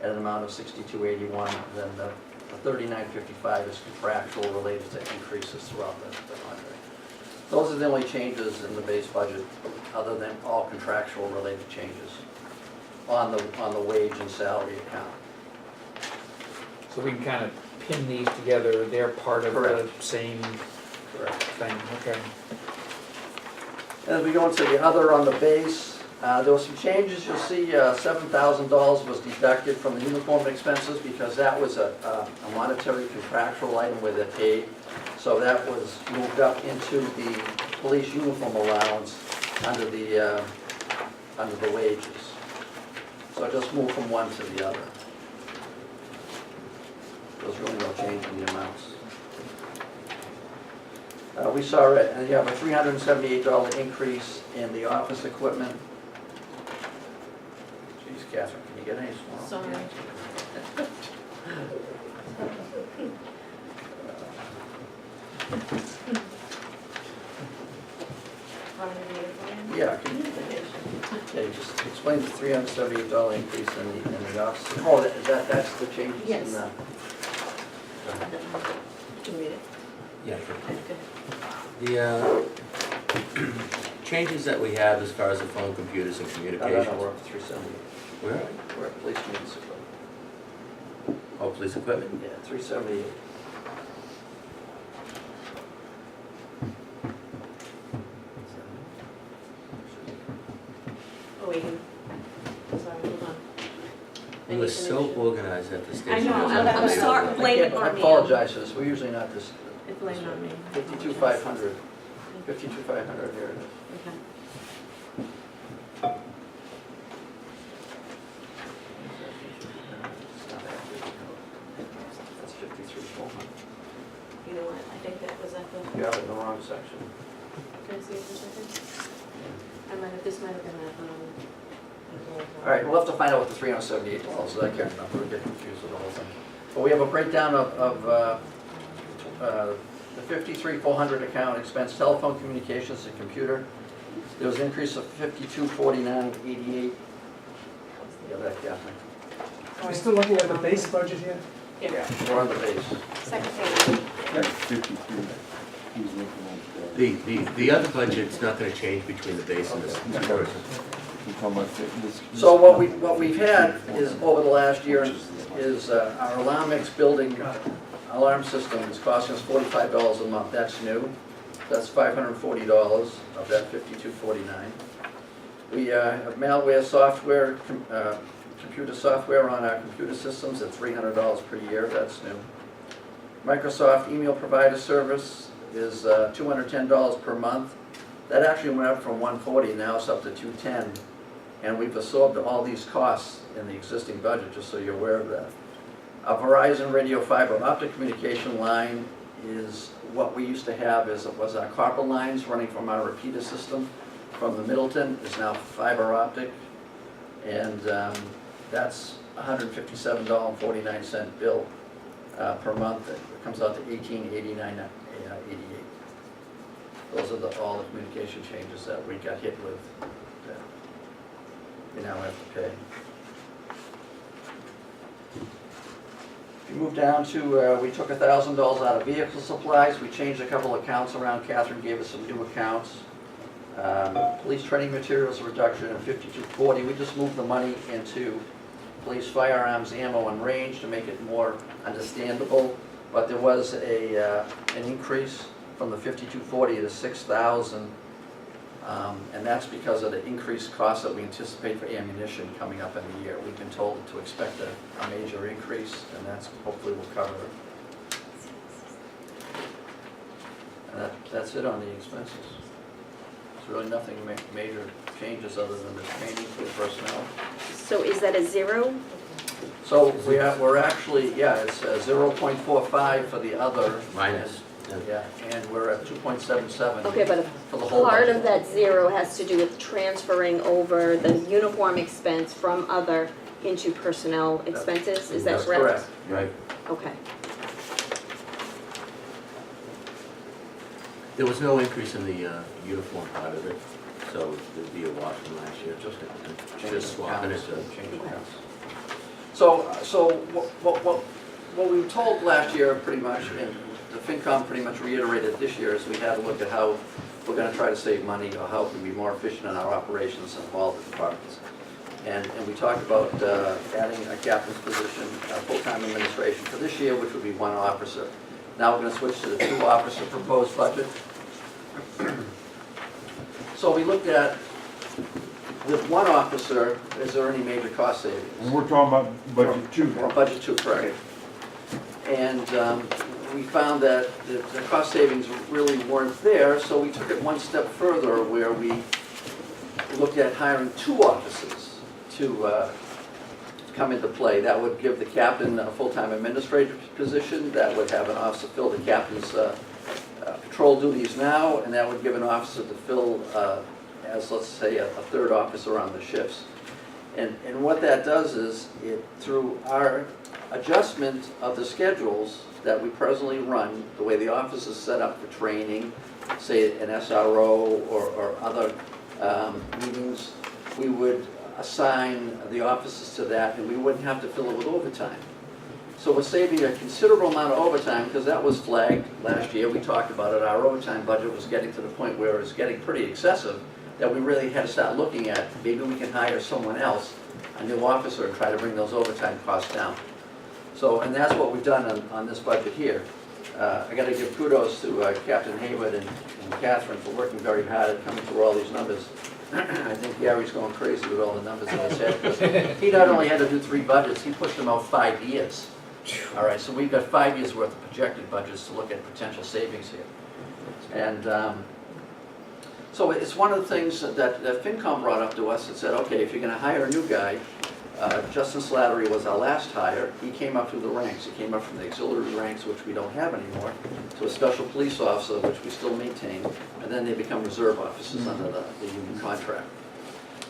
at an amount of $62.81. Then the $39.55 is contractual related to increases throughout the contract. Those are the only changes in the base budget, other than all contractual related changes on the wage and salary account. So we can kind of pin these together, they're part of the Correct. same Correct. thing, okay. As we go into the other on the base, there were some changes. You'll see $7,000 was deducted from the uniform expenses because that was a monetary contractual item where they're paid. So that was moved up into the police uniform allowance under the wages. So it just moved from one to the other. There's really no change in the amounts. We saw you have a $378 increase in the office equipment. Geez, Catherine, can you get any smaller? Sorry. Yeah, can you, okay, just explain the $378 increase in the office. Oh, that's the changes in Yes. the. Can you read it? Yeah, sure. Okay, good. The changes that we have as far as the phone, computers, and No, communications. we're up to 378. Where are we? We're at police maintenance equipment. Oh, police equipment? Yeah, 378. Oh, wait, sorry, hold on. We were so organized at the station. I know, It was I'm unbelievable. sorry, blame it I on me. apologize for this, we're usually not this. It's blame on me. 52,500. 52,500, here it is. Okay. That's 53,400. You know what, I think that was at the, You have it in the wrong section. can I see it for a second? I this might have been All right, we'll have to find out what the $378 is, I can't remember, we get confused with the whole thing. But we have a breakdown of the 53,400 account expense, telephone communications and computer. There was an increase of 52,4988. Yeah, that, Catherine. We're still looking at the base budget here? Yeah, we're on the base. Second page. The other budget's not gonna change between the base and this. So what we've had is, over the last year, is our Alarmix building alarm system is costing us $45 a month. That's new. That's $540 of that $52.49. We have malware software, computer software on our computer systems at $300 per year. That's new. Microsoft email provider service is $210 per month. That actually went up from $140, now it's up to $210. And we've absorbed all these costs in the existing budget, just so you're aware of that. A Verizon radio fiber optic communication line is what we used to have was our copper lines running from our repeater system from the Middleton is now fiber optic. And that's $157.49 bill per month. It comes out to $1889.88. Those are all the communication changes that we got hit with that we now have to pay. If you move down to, we took $1,000 out of vehicle supplies. We changed a couple accounts around. Catherine gave us some new accounts. Police training materials reduction of $52.40. We just moved the money into police firearms, ammo, and range to make it more understandable. But there was an increase from the $52.40 to $6,000, and that's because of the increased costs that we anticipate for ammunition coming up in the year. We've been told to expect a major increase, and that's hopefully will cover it. And that's it on the expenses. There's really nothing major changes other than the training for the personnel. So is that a zero? So we're actually, yeah, it's 0.45 for the other. Minus. Yeah, and we're at 2.77. Okay, but for the whole part budget. of that zero has to do with transferring over the uniform expense from other into personnel expenses, is that That's correct? correct. Right. Okay. There was no increase in the uniform part of it, so there'd be a wash from last year, just swapping it to. Change accounts. So what we were told last year pretty much, and the FinCom pretty much reiterated this year, is we had to look at how we're going to try to save money or how we can be more efficient in our operations in all the departments. And we talked about adding a captain's position, full-time administration for this year, which would be one officer. Now we're going to switch to the two officer proposed budget. So we looked at, with one officer, is there any major cost savings? And we're talking about budget two Or now. budget two, correct. And we found that the cost savings really weren't there, so we took it one step further where we looked at hiring two officers to come into play. That would give the captain a full-time administrative position, that would have an officer fill the captain's patrol duties now, and that would give an officer to fill as, let's say, a third officer on the shifts. And what that does is, through our adjustment of the schedules that we presently run, the way the office is set up for training, say an SRO or other meetings, we would assign the officers to that, and we wouldn't have to fill it with overtime. So we're saving a considerable amount of overtime, because that was flagged last year. We talked about it. Our overtime budget was getting to the point where it was getting pretty excessive, that we really had to start looking at, maybe we can hire someone else, a new officer, and try to bring those overtime costs down. So, and that's what we've done on this budget here. I got to give kudos to Captain Haywood and Catherine for working very hard at coming through all these numbers. I think Gary's going crazy with all the numbers in his head, because he not only had to do 3 budgets, he pushed them out 5 years. All right, so we've got 5 years worth of projected budgets to look at potential savings here. And so it's one of the things that FinCom brought up to us and said, okay, if you're going to hire a new guy, Justin Slattery was our last hire. He came up through the ranks. He came up from the auxiliary ranks, which we don't have anymore, to a special police officer, which we still maintain, and then they become reserve officers under the union contract.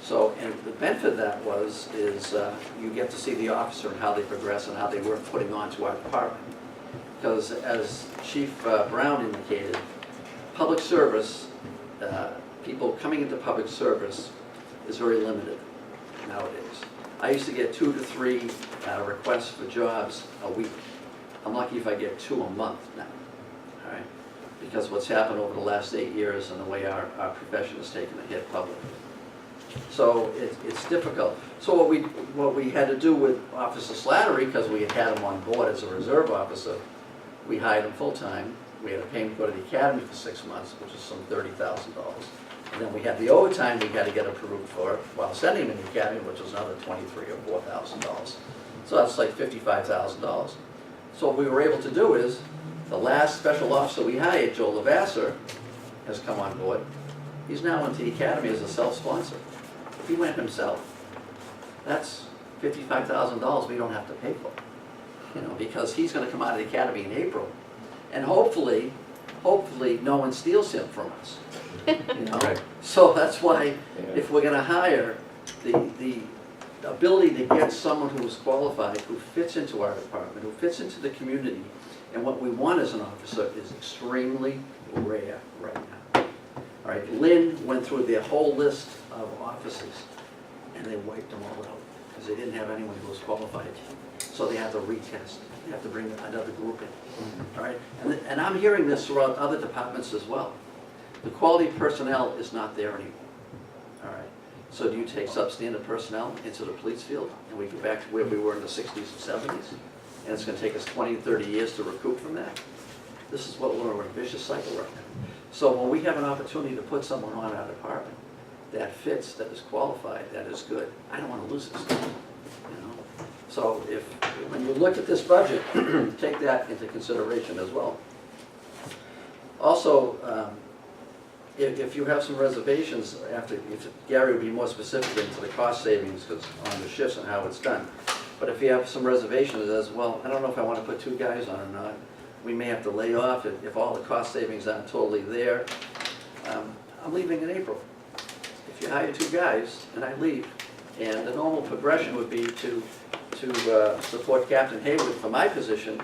So, and the benefit of that is you get to see the officer and how they progress and how they work putting on to our department. Because as Chief Brown indicated, public service, people coming into public service is very limited nowadays. I used to get 2 to 3 requests for jobs a week. I'm lucky if I get 2 a month now, all right? Because what's happened over the last 8 years and the way our profession has taken a hit publicly. So it's difficult. So what we had to do with Officer Slattery, because we had him on board as a reserve officer, we hired him full-time. We had to pay him to go to the academy for 6 months, which is some $30,000. And then we had the overtime we had to get approved for while sending him to the academy, which was another $23,000 or $4,000. So that's like $55,000. So what we were able to do is, the last special officer we hired, Joe Lavasser, has come on board. He's now into the academy as a self-sponsor. If he went himself, that's $55,000 we don't have to pay for, because he's going to come out of the academy in April, and hopefully no one steals him from us. Right. So that's why, if we're going to hire, the ability to get someone who is qualified, who fits into our department, who fits into the community, and what we want as an officer is extremely rare right now. All right, Lynn went through their whole list of officers, and they wiped them all out, because they didn't have anyone who was qualified. So they had to retest. They have to bring another group in. All right, and I'm hearing this throughout other departments as well. The quality of personnel is not there anymore. All right, so do you take substandard personnel into the police field, and we go back to where we were in the 60s and 70s, and it's going to take us 20 and 30 years to recoup from that? This is what we're in a vicious cycle right now. So when we have an opportunity to put someone on our department that fits, that is qualified, that is good, I don't want to lose this. So when you look at this budget, take that into consideration as well. Also, if you have some reservations, if Gary would be more specific into the cost savings because on the shifts and how it's done. But if you have some reservations as well, I don't know if I want to put 2 guys on or not. We may have to lay off if all the cost savings aren't totally there. I'm leaving in April. If you hire 2 guys and I leave, and the normal progression would be to support Captain Hayward for my position,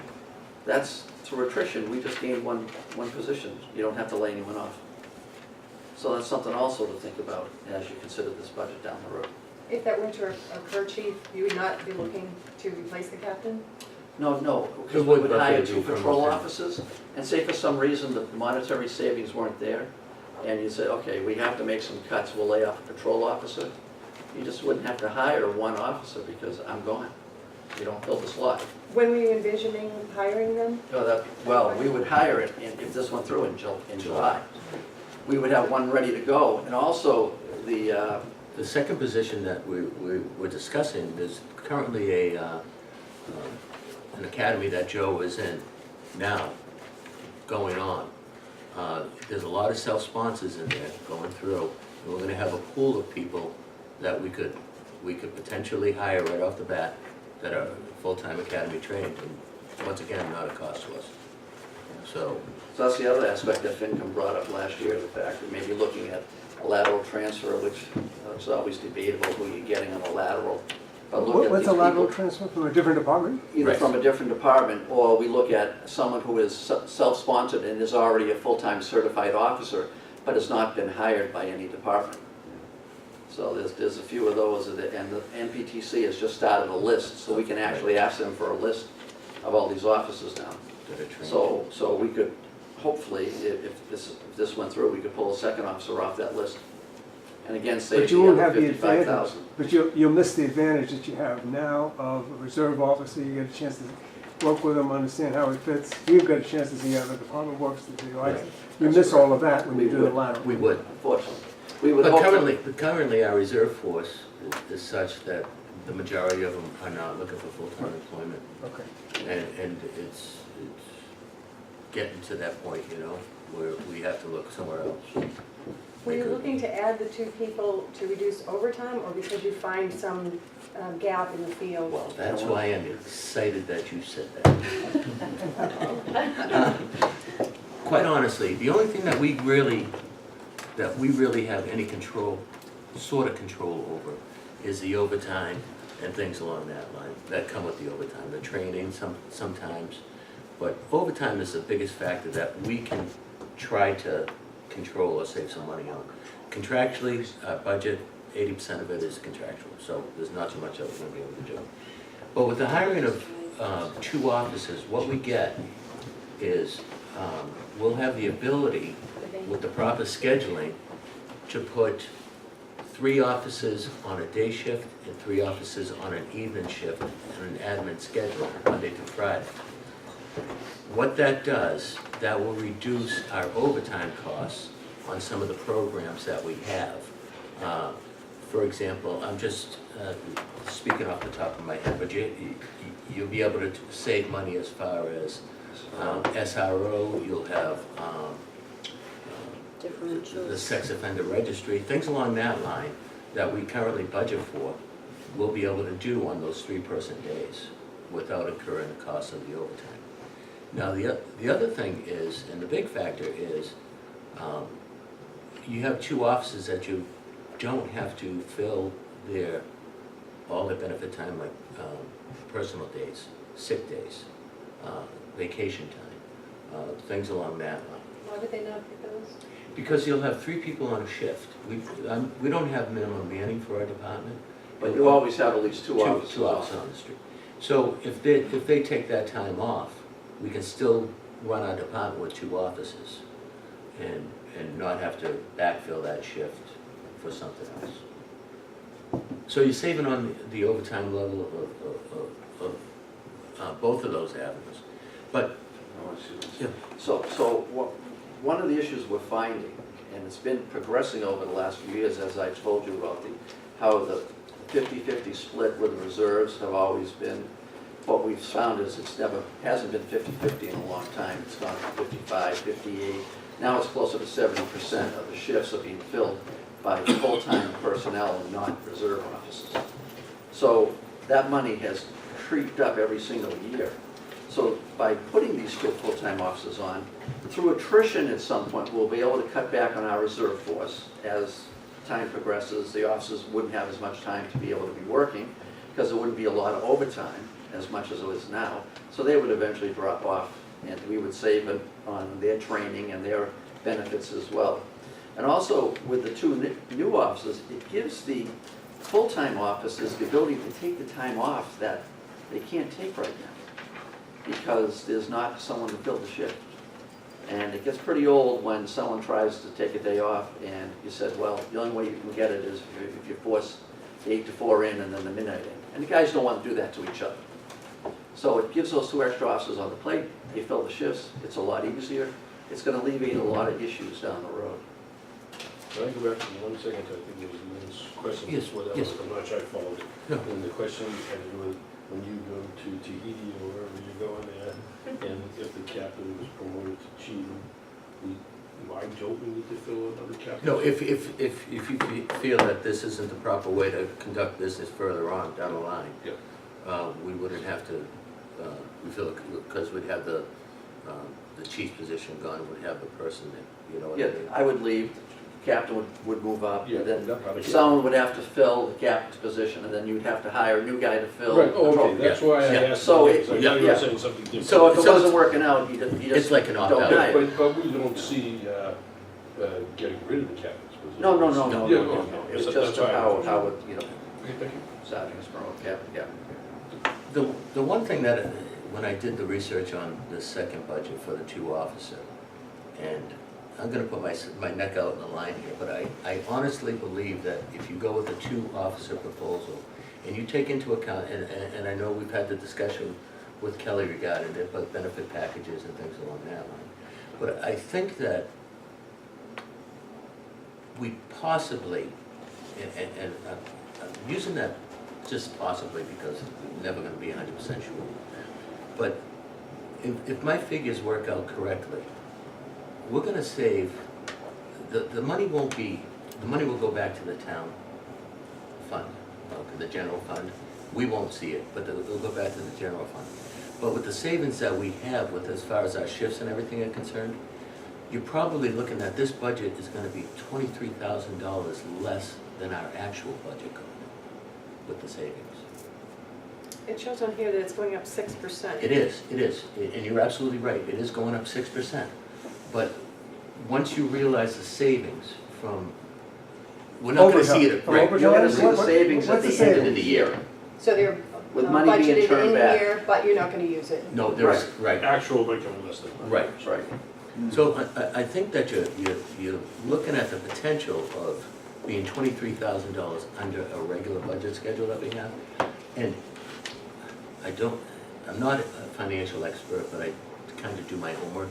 that's through attrition. We just gained one position. You don't have to lay anyone off. So that's something also to think about as you consider this budget down the road. If that were to occur, Chief, you would not be looking to replace the captain? No, because we would hire 2 patrol officers, and say for some reason the monetary savings weren't there, and you say, okay, we have to make some cuts, we'll lay off a patrol officer. You just wouldn't have to hire 1 officer because I'm gone. You don't fill the slot. When were you envisioning hiring them? No, well, we would hire it if this went through in July. We would have 1 ready to go, and also the second position that we're discussing is currently an academy that Joe is in now, going on. There's a lot of self-sponsors in there going through, and we're gonna have a pool of people that we could potentially hire right off the bat that are full-time academy trained, and once again, not a cost to us. So that's the other aspect that FinCom brought up last year, the fact that maybe looking at a lateral transfer, which is always debatable who you're getting on a lateral. But look at What's these a lateral people, transfer from a different department? either Right. from a different department, or we look at someone who is self-sponsored and is already a full-time certified officer, but has not been hired by any department. So there's a few of those, and the NPTC has just started a list, so we can actually ask them for a list of all these officers now. that are trained. So we could, hopefully, if this went through, we could pull a 2nd officer off that list. And again, save But you the won't other have the advantage, 55,000. but you'll miss the advantage that you have now of a reserve officer. You get a chance to work with them, understand how it fits. You've got a chance to see how the department works, to see like, you miss all of that when you do the lateral. We would. Unfortunately. We would But hope. currently our reserve force is such that the majority of them are not looking for full-time employment. Okay. And it's getting to that point, where we have to look somewhere else. Were you looking to add the 2 people to reduce overtime, or because you find some gap in the field? Well, that's why I'm excited that you said that. Quite honestly, the only thing that we really have any control, sort of control over, is the overtime and things along that line, that come with the overtime, the training sometimes. But overtime is the biggest factor that we can try to control or save some money on. Contractually, our budget, 80% of it is contractual, so there's not too much that we're gonna be able to do. But with the hiring of 2 officers, what we get is, we'll have the ability, with the proper scheduling, to put 3 officers on a day shift and 3 officers on an evening shift and an admin schedule, Monday through Friday. What that does, that will reduce our overtime costs on some of the programs that we have. For example, I'm just speaking off the top of my head, but you'll be able to save money as far as SRO, you'll have the sex offender registry, things along that line that we currently budget for, we'll be able to do on those 3-person days without incurring the cost of the overtime. Now, the other thing is, and the big factor is, you have 2 offices that you don't have to fill all their benefit time, like personal days, sick days, vacation time, things along that line. Why would they not get those? Because you'll have 3 people on a shift. We don't have minimum manning for our department. But you always have at least 2 officers. 2 officers on the street. So if they take that time off, we can still run our department with 2 officers and not have to backfill that shift for something else. So you're saving on the overtime level of both of those avenues. But, yeah. So one of the issues we're finding, and it's been progressing over the last few years, as I told you about how the 50-50 split with the reserves have always been, what we've found is hasn't been 50-50 in a long time. It's gone to 55, 58. Now it's closer to 70% of the shifts are being filled by full-time personnel and not reserve officers. So that money has creeped up every single year. So by putting these 2 full-time officers on, through attrition at some point, we'll be able to cut back on our reserve force. As time progresses, the officers wouldn't have as much time to be able to be working because there wouldn't be a lot of overtime as much as it is now. So they would eventually drop off, and we would save on their training and their benefits as well. And also, with the 2 new officers, it gives the full-time officers the ability to take the time off that they can't take right now because there's not someone to fill the shift. And it gets pretty old when someone tries to take a day off and you said, well, the only way you can get it is if you force the 8 to 4 in and then the midnight in. And the guys don't want to do that to each other. So it gives those 2 extra officers on the plate, they fill the shifts, it's a lot easier. It's going to alleviate a lot of issues down the road. Can I go back for 1 second? I think there was Lynn's question. Yes, before that yes. was, I'm not sure I followed it. No. And the question had to do with when you go to Tahiti or wherever you're going there, and if the captain was promoted to chief, why don't we need to fill another captain? No, if you feel that this isn't the proper way to conduct business further on down the line, Yeah. we wouldn't have to, we feel, because we'd have the chief position gone, we'd have the person that, you know what I Yeah, mean? I would leave, captain would move up, Yeah, and then that part I get. someone would have to fill the captain's position, and then you'd have to hire a new guy to fill. Right, oh, the okay, that's why I Yeah. asked. So that, it- 'cause I yeah, thought you yeah. were saying something different. So if it So wasn't working out, you just It's like an don't opt-out. hire. But we don't see getting rid of the captain's position. No. Yeah, It's that's just why I- how it, Okay, thank you. starting as promote captain, yeah. The one thing that, when I did the research on the second budget for the 2 officer, and I'm gonna put my neck out in the line here, but I honestly believe that if you go with a 2 officer proposal, and you take into account, and I know we've had the discussion with Kelly regarding their benefit packages and things along that line, but I think that we possibly, and I'm using that just possibly because we're never gonna be 100% sure, but if my figures work out correctly, we're gonna save the money won't be, the money will go back to the town fund, the general fund. We won't see it, but it'll go back to the general fund. But with the savings that we have with as far as our shifts and everything are concerned, you're probably looking at this budget is gonna be $23,000 less than our actual budget going in with the savings. It shows on here that it's going up 6%. It is, and you're absolutely right, it is going up 6%. But once you realize the savings from, we're not gonna see it, From right? overtime? You're gonna see the What- savings at what's the the end End of of the the year. year. So they're With money being budgeted turned in back. here, but you're not gonna use it. No, there's, right, Actual become less than. right. Right. So I think that you're looking at the potential of being $23,000 under a regular budget schedule that we have. And I'm not a financial expert, but I kind of do my homework,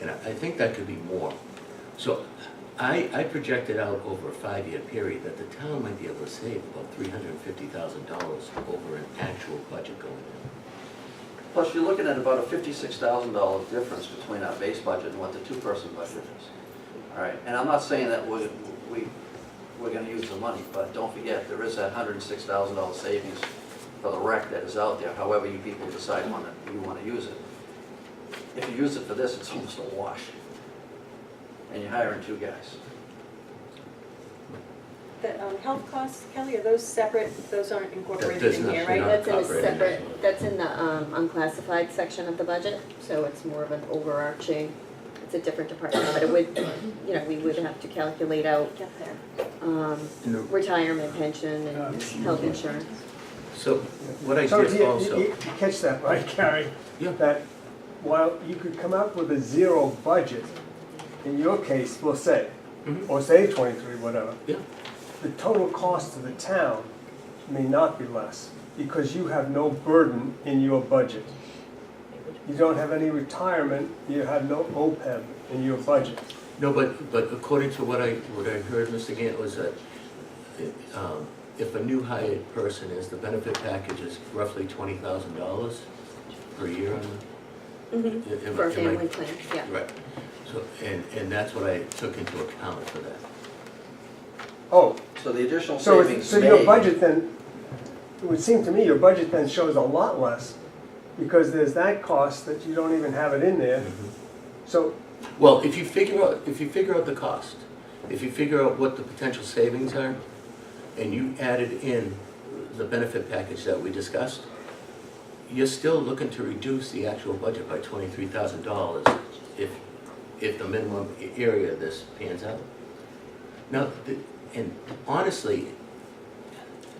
and I think that could be more. So I projected out over a 5-year period that the town might be able to save about $350,000 over an actual budget going in. Plus, you're looking at about a $56,000 difference between our base budget and what the two-person budget is. All right, and I'm not saying that we're gonna use the money, but don't forget, there is that $106,000 savings for the rec that is out there, however you people decide you wanna use it. If you use it for this, it's almost a wash. And you're hiring 2 guys. The health costs, Kelly, are those separate? Those aren't incorporated There's in not- here, they're right? not. That's in a Operating separate, that's in the unclassified section of the budget, so it's more of an overarching, it's a different department, but it would, you know, we would have to calculate out Get there. And the- retirement pension and health insurance. So what I So did also, you catch that, right, Carrie? Yeah. That while you could come up with a 0 budget, in your case, we'll say, Mhm. or say 23, whatever, yeah, the total cost to the town may not be less, because you have no burden in your budget. You don't have any retirement, you have no OPEB in your budget. no, but according to what I heard, Mr. Gant, was that if a new hired person is, the benefit package is roughly $20,000 per year on the. For a family plan, yeah. Right, so, and that's what I took into account for that. Oh, So the additional so savings your made- budget then, it would seem to me, your budget then shows a lot less, because there's that cost that you don't even have it in there. So, Well, if you figure out the cost, if you figure out what the potential savings are, and you added in the benefit package that we discussed, you're still looking to reduce the actual budget by $23,000 if the minimum area of this pans out. Now, and honestly,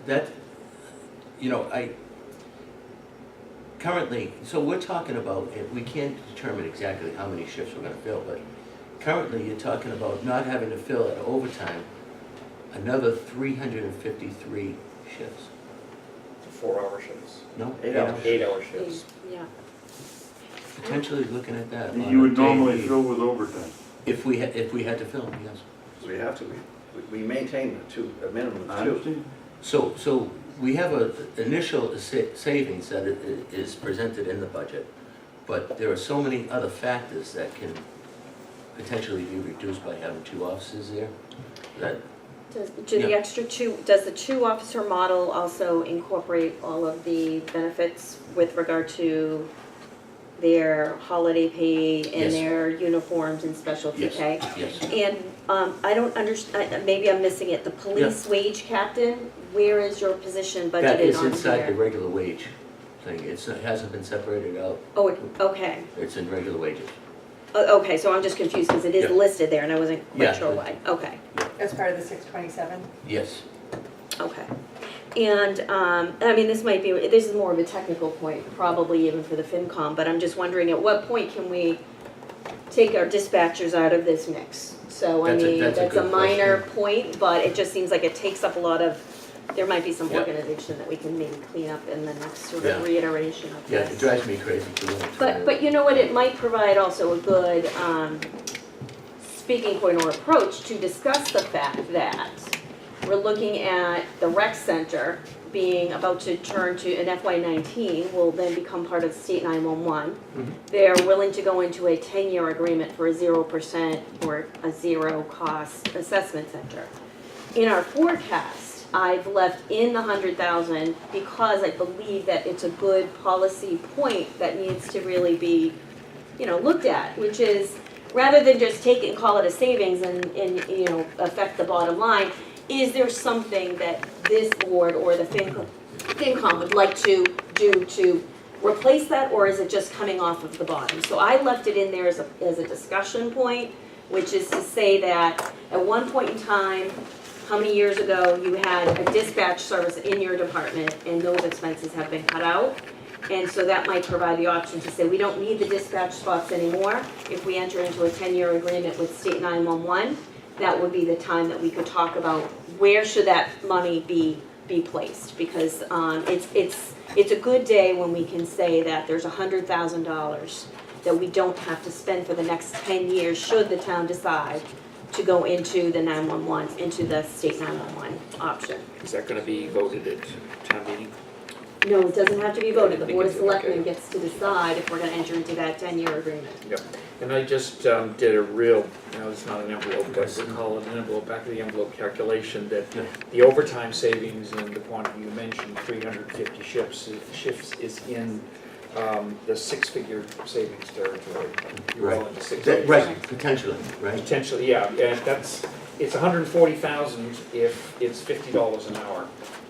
that, you know, currently, so we're talking about, and we can't determine exactly how many shifts we're gonna fill, but currently you're talking about not having to fill at overtime another 353 shifts. 4-hour shifts, No? 8 hours. 8-hour shifts. Yeah. Potentially looking at that. on You a would day normally leave. fill with overtime. If we had to fill, yes. We have to, we maintain a minimum I of 2. understand. So we have a initial savings that is presented in the budget, but there are so many other factors that can potentially be reduced by having 2 offices there, that, Do the extra 2, does the 2-officer model also incorporate all of the benefits with regard to their holiday pay and Yes. their uniforms and specialty yes, pay? yes. And I don't understand, maybe I'm missing it, the police wage captain, where is your position That budgeted is on inside the here? regular wage thing, it hasn't been separated out, Oh, okay. it's in regular wages. Okay, so I'm just confused because it is Yeah. listed there and I wasn't Yeah. quite sure why. Okay, As part of the 627? Yes. okay. And, I mean, this is more of a technical point, probably even for the FinCom, but I'm just wondering, at what point can we take our dispatchers out of this mix? So, I That's a- mean, that's a that's a good minor point, but it just seems like it takes up a lot of, there might be some Yeah. organization that we can maybe clean up in the next sort Yeah. of reiteration of Yeah, this. it drives me crazy too. But you know what, it might provide also a good speaking point or approach to discuss the fact that we're looking at the rec center being about to turn to an FY19, will then become part of state 911. They're willing to go into a 10-year agreement for a 0% or a zero cost assessment center. In our forecast, I've left in the 100,000 because I believe that it's a good policy point that needs to really be, looked at, which is rather than just take it and call it a savings and affect the bottom line, is there something that this board or the FinCom would like to do to replace that, or is it just coming off of the bottom? So I left it in there as a discussion point, which is to say that at one point in time, how many years ago, you had a dispatch service in your department and those expenses have been cut out. And so that might provide the option to say, we don't need the dispatch spots anymore. If we enter into a 10-year agreement with state 911, that would be the time that we could talk about where should that money be placed. Because it's a good day when we can say that there's $100,000 that we don't have to spend for the next 10 years should the town decide to go into the 911, into the state 911 option. Is that gonna be voted at town meeting? No, it doesn't have to be voted. The They Board of can do it, okay. Selectmen gets to decide if we're gonna enter into that 10-year agreement. Yep. And I just did a real, it's not an envelope, but we call it an envelope, back of the envelope calculation that the overtime savings and the quantity you mentioned, 350 shifts is in the six-figure savings territory. You're well into six figures. Right, potentially, right? Potentially, yeah, and it's 140,000 if it's $50 an hour.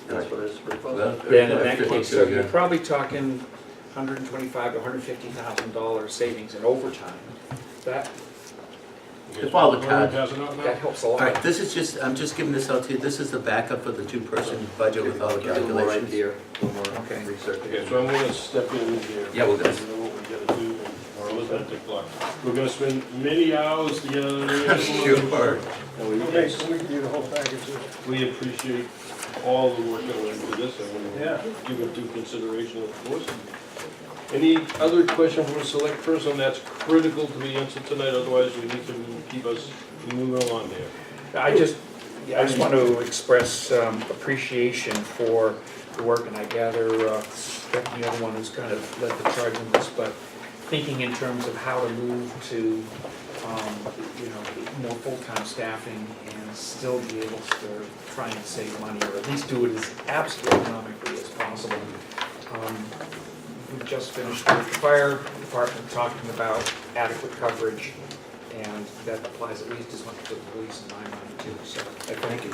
That's what it's proposed. Well, Then in that case, so yeah. you're probably talking $125,000 to $150,000 savings in overtime. That If all the cards. helps a All lot. right, this is just, I'm just giving this out to you, this is the backup for the two-person budget with all the Give them more calculations. idea, a little more Okay. research. Okay, so I'm gonna step in here. Yeah, we'll go. You know what we gotta do, or look at the clock. We're gonna spend many hours together. Sure. And we, Okay, so we can do the whole package. we appreciate all the work that went into this, and Yeah. we'll give it due consideration, of course. Any other question from a select person that's critical to be answered tonight, otherwise we need to keep us moving along there. I just want to express appreciation for the work, and I gather Becky, the other one who's kind of led the charge on this, but thinking in terms of how to move to, more full-time staffing and still be able to try and save money, or at least do it as absolutely economically as possible. We just finished with the fire department talking about adequate coverage, and that applies at least as much to the police in my mind too, so I thank you,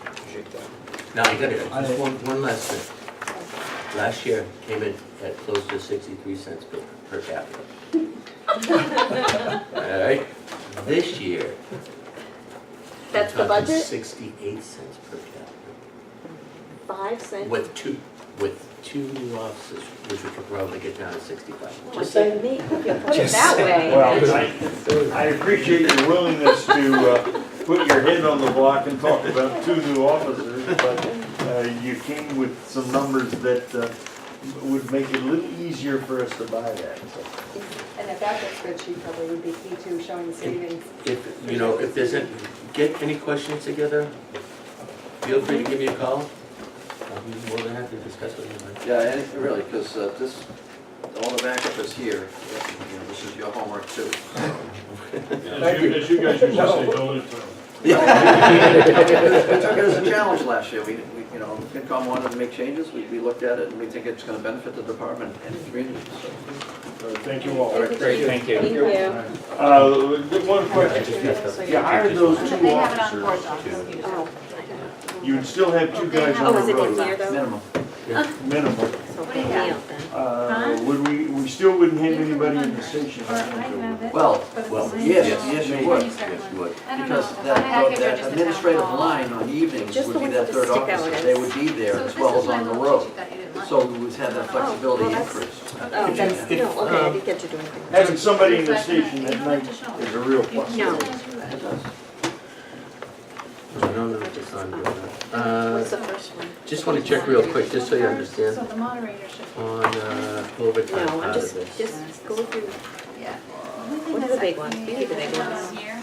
appreciate that. Now, I got it, just one last thing. Last year came in at close to 63 cents per capita. All right, this year. That's the we're talking budget? 68 cents per capita. 5 cents? With two new officers, which we could probably get down to 65. Oh, Just so saying. neat, if you put it Just that saying. way. Well, I appreciate your willingness to put your head on the block and talk about two new officers, but you came with some numbers that would make it a little easier for us to buy that. So. And a backup spreadsheet probably would be key to showing the savings. If there's any questions together, feel free to give me a call. I'll be more than happy to discuss with you. Yeah, and really, because this, all the backup is here. This is your homework too. As you guys used to say, don't interrupt. We took it as a challenge last year. We FinCom wanted to make changes. We looked at it and we think it's going to benefit the department and the community. Thank you all. Great, thank you. Thank you. One question. You hired those two They have it on board officers. docs. Oh, You would still have two guys oh, on was the it in road. here though? Minimum. Minimum. So What do you put me got? out then. We still wouldn't have anybody in the station. Or I have it. Well, but it's well, mine. yes, you would. When start Yes, one. you would. I don't know. Because If I that package or just a town administrative hall. line on evenings Just would the be ones that with the third stick officer. out. They would be there So as this well is as my on the little road. cheat sheet that you didn't like. So we would have that flexibility well, that's- increased. Oh, that's, no, okay, I didn't get you doing anything. Having somebody in the Reflect on station it. at You don't night have to show is it. a real You plus. can No. just answer that. It does. No, it's on good. What's the first one? Just want to check real quick, just so you understand, So the moderator should. on overtime No, I'm part of just this. go through, Yeah. what are the big ones? You keep the big ones. Here.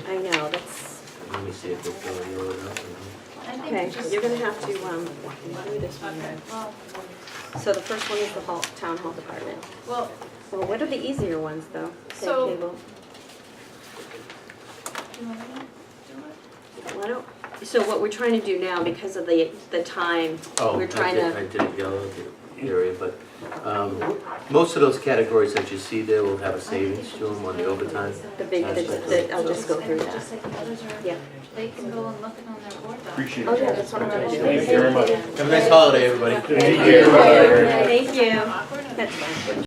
I know, that's, Let me see if it's going to roll it up. I think Okay, just, you're gonna have to, walk me through this one. well, So the first one is the town hall department. well, Well, what are the easier ones, though? Say So- cable. do you want me to do it? Why don't, so what we're trying to do now, because of the time, Oh, we're trying I to, didn't yell at the area, but most of those categories that you see there will have a savings to them on the overtime. I'll just go through And that. just like the others are, Yeah. they can go and look it on their board doc. Appreciate it. Oh, yeah, that's what I'm gonna do. Thank you very much. Have a nice holiday, everybody. Thank you. Thank you. Awkward. That's fine.